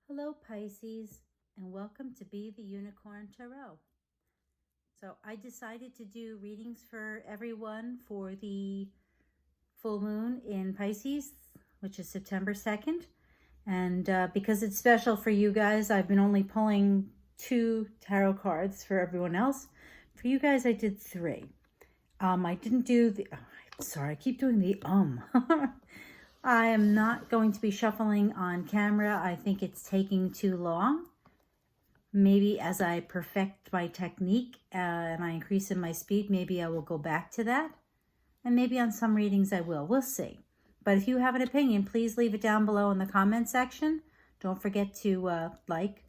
Hello Pisces, and welcome to Be the Unicorn Tarot. So I decided to do readings for everyone for the full moon in Pisces, which is September 2nd. And because it's special for you guys, I've been only pulling 2 tarot cards for everyone else. For you guys, I did 3. I didn't do the... sorry, I keep doing the I am not going to be shuffling on camera. I think it's taking too long. Maybe as I perfect my technique and I increase in my speed, maybe I will go back to that. And maybe on some readings I will. We'll see. But if you have an opinion, please leave it down below in the comment section. Don't forget to like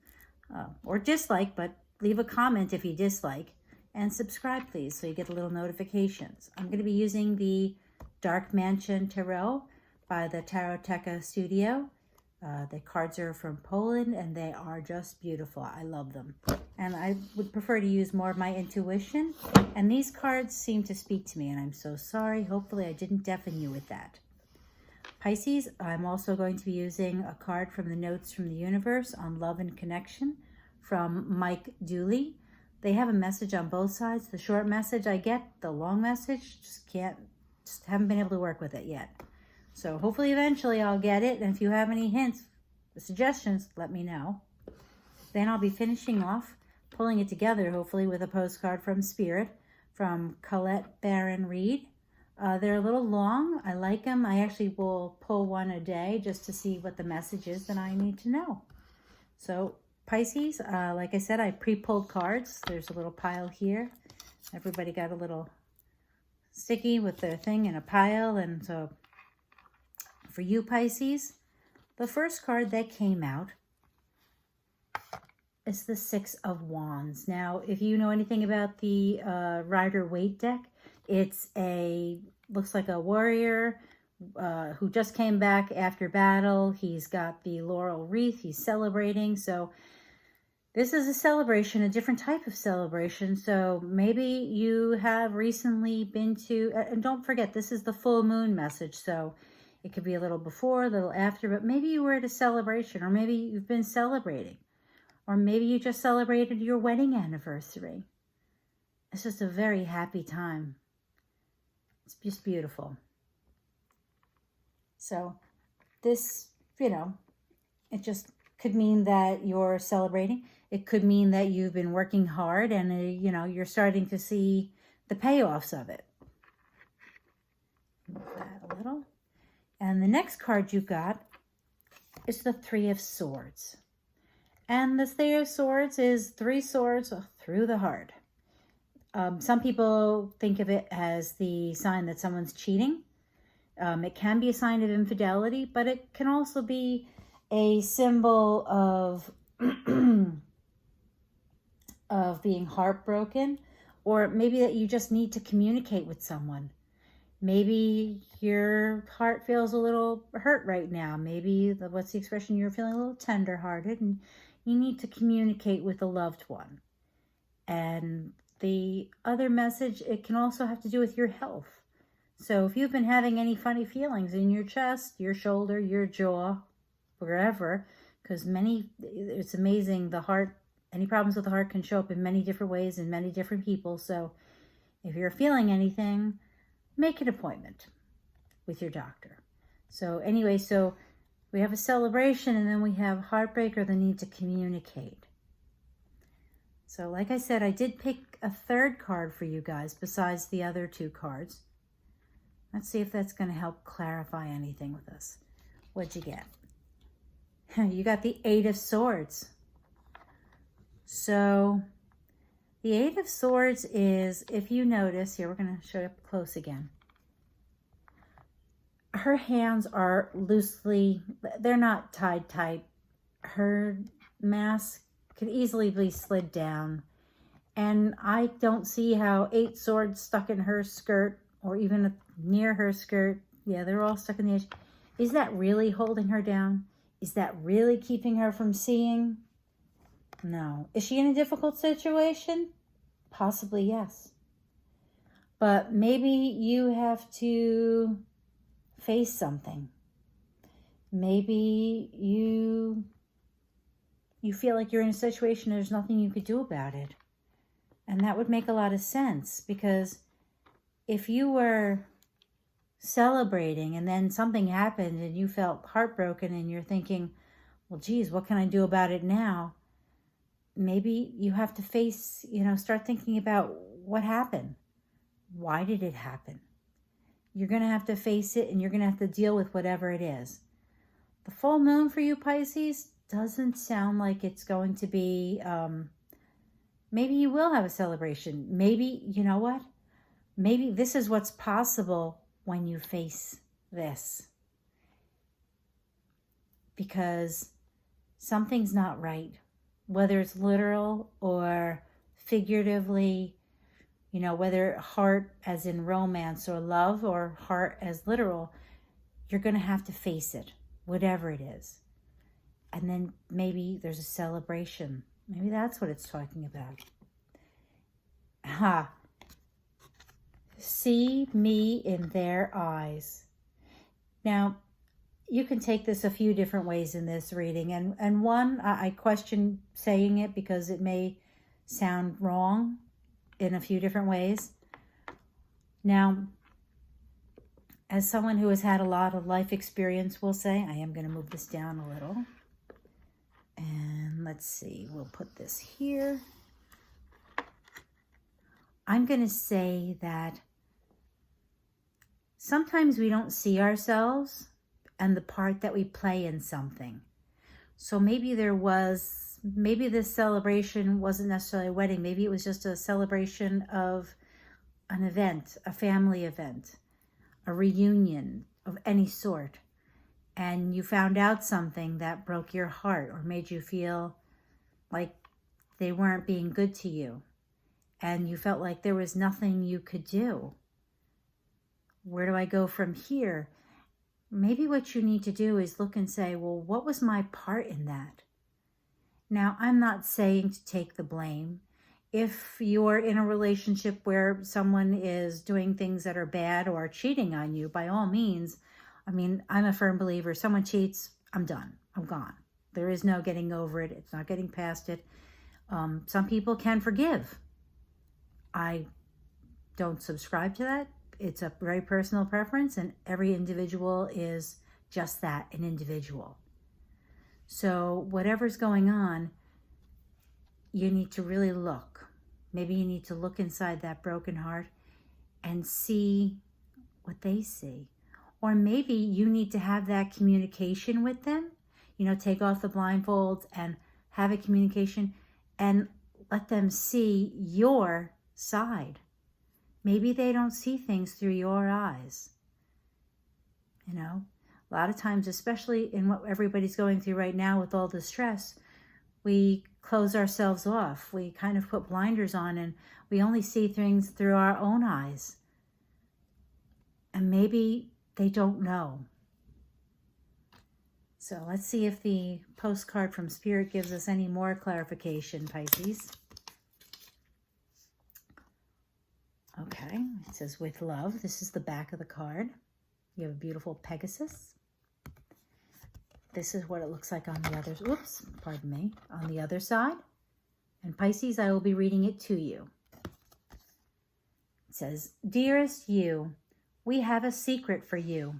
or dislike, but leave a comment if you dislike. And subscribe, please, so you get the little notifications. I'm going to be using the Dark Mansion Tarot by the Taroteka Studio. The cards are from Poland, and they are just beautiful. I love them. And I would prefer to use more of my intuition. And these cards seem to speak to me, and I'm so sorry. Hopefully I didn't deafen you with that. Pisces, I'm also going to be using a card from the Notes from the Universe on Love and Connection from Mike Dooley. They have a message on both sides. The short message I get, the long message, just haven't been able to work with it yet. So hopefully eventually I'll get it. And if you have any hints, suggestions, let me know. Then I'll be finishing off, pulling it together, hopefully with a postcard from Spirit, from Colette Barron Reed. They're a little long. I like them. I actually will pull one a day just to see what the message is that I need to know. So Pisces, like I said, I pre-pulled cards. There's a little pile here. Everybody got a little sticky with their thing in a pile. And so for you, Pisces, the first card that came out is the 6 of Wands. Now, if you know anything about the Rider-Waite deck, it's looks like a warrior who just came back after battle. He's got the laurel wreath. He's celebrating. So this is a celebration, a different type of celebration. So maybe you have recently been to, and don't forget, this is the full moon message. So it could be a little before, a little after, but maybe you were at a celebration, or maybe you've been celebrating, or maybe you just celebrated your wedding anniversary. It's just a very happy time. It's just beautiful. So this, it just could mean that you're celebrating. It could mean that you've been working hard and, you're starting to see the payoffs of it. Move that a little. And the next card you got is the 3 of Swords. And the 3 of Swords is 3 swords through the heart. Some people think of it as the sign that someone's cheating. It can be a sign of infidelity, but it can also be a symbol of of being heartbroken, or maybe that you just need to communicate with someone. Maybe your heart feels a little hurt right now. Maybe, what's the expression? You're feeling a little tender-hearted and you need to communicate with a loved one. And the other message, it can also have to do with your health. So if you've been having any funny feelings in your chest, your shoulder, your jaw, wherever, because it's amazing, the heart, any problems with the heart can show up in many different ways in many different people. So if you're feeling anything, make an appointment with your doctor. So anyway, so we have a celebration, and then we have heartbreak or the need to communicate. So like I said, I did pick a third card for you guys besides the other 2 cards. Let's see if that's going to help clarify anything with us. What'd you get? You got the 8 of Swords. So the 8 of Swords is, if you notice, here we're going to show you up close again. Her hands are loosely, they're not tied tight. Her mask could easily be slid down. And I don't see how 8 swords stuck in her skirt or even near her skirt. Yeah, they're all stuck in the edge. Is that really holding her down? Is that really keeping her from seeing? No. Is she in a difficult situation? Possibly, yes. But maybe you have to face something. Maybe you you feel like you're in a situation there's nothing you could do about it. And that would make a lot of sense, because if you were celebrating and then something happened and you felt heartbroken and you're thinking, well, geez, what can I do about it now? Maybe you have to face, start thinking about what happened. Why did it happen? You're going to have to face it, and you're going to have to deal with whatever it is. The full moon for you, Pisces, doesn't sound like it's going to be, maybe you will have a celebration. Maybe, you know what? Maybe this is what's possible when you face this. Because something's not right. Whether it's literal or figuratively, whether heart as in romance or love, or heart as literal, you're going to have to face it, whatever it is. And then maybe there's a celebration. Maybe that's what it's talking about. See me in their eyes. Now, you can take this a few different ways in this reading. And one, I question saying it because it may sound wrong in a few different ways. Now, as someone who has had a lot of life experience, will say, I am going to move this down a little. And let's see, we'll put this here. I'm going to say that sometimes we don't see ourselves and the part that we play in something. So maybe this celebration wasn't necessarily a wedding. Maybe it was just a celebration of an event, a family event, a reunion of any sort. And you found out something that broke your heart or made you feel like they weren't being good to you. And you felt like there was nothing you could do. Where do I go from here? Maybe what you need to do is look and say, well, what was my part in that? Now, I'm not saying to take the blame. If you're in a relationship where someone is doing things that are bad or cheating on you, by all means, I'm a firm believer. Someone cheats, I'm done. I'm gone. There is no getting over it. It's not getting past it. Some people can forgive. I don't subscribe to that. It's a very personal preference, and every individual is just that, an individual. So whatever's going on, you need to really look. Maybe you need to look inside that broken heart and see what they see. Or maybe you need to have that communication with them. Take off the blindfolds and have a communication and let them see your side. Maybe they don't see things through your eyes. A lot of times, especially in what everybody's going through right now with all the stress, we close ourselves off. We kind of put blinders on, and we only see things through our own eyes. And maybe they don't know. So let's see if the postcard from Spirit gives us any more clarification, Pisces. Okay, it says, with love. This is the back of the card. You have a beautiful Pegasus. This is what it looks like on the other, on the other side. And Pisces, I will be reading it to you. It says, dearest you, we have a secret for you.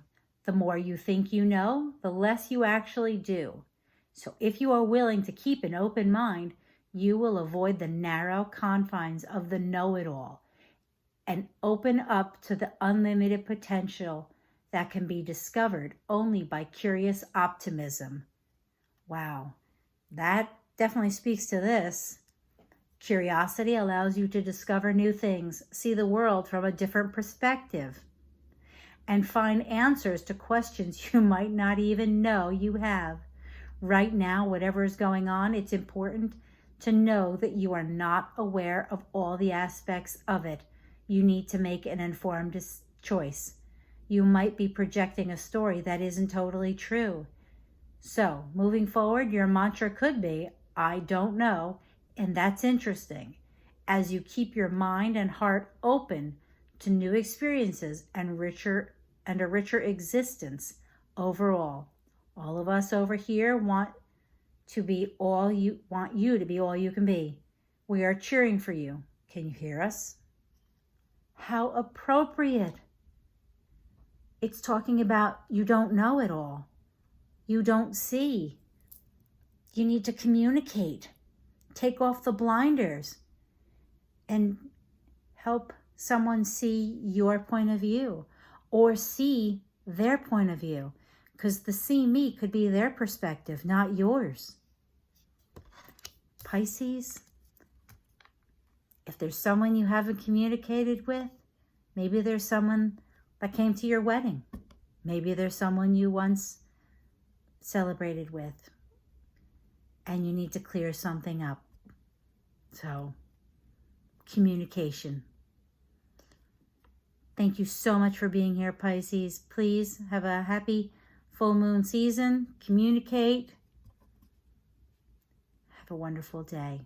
The more you think you know, the less you actually do. So if you are willing to keep an open mind, you will avoid the narrow confines of the know-it-all and open up to the unlimited potential that can be discovered only by curious optimism. Wow, that definitely speaks to this. Curiosity allows you to discover new things, see the world from a different perspective, and find answers to questions you might not even know you have. Right now, whatever is going on, it's important to know that you are not aware of all the aspects of it. You need to make an informed choice. You might be projecting a story that isn't totally true. So, moving forward, your mantra could be, I don't know, and that's interesting, as you keep your mind and heart open to new experiences and a richer existence overall. All of us over here want to be all you want you to be all you can be. We are cheering for you. Can you hear us? How appropriate. It's talking about you don't know it all. You don't see. You need to communicate. Take off the blinders and help someone see your point of view or see their point of view, because the see me could be their perspective, not yours. Pisces, if there's someone you haven't communicated with, maybe there's someone that came to your wedding. Maybe there's someone you once celebrated with and you need to clear something up. So, communication. Thank you so much for being here, Pisces. Please have a happy full moon season. Communicate. Have a wonderful day.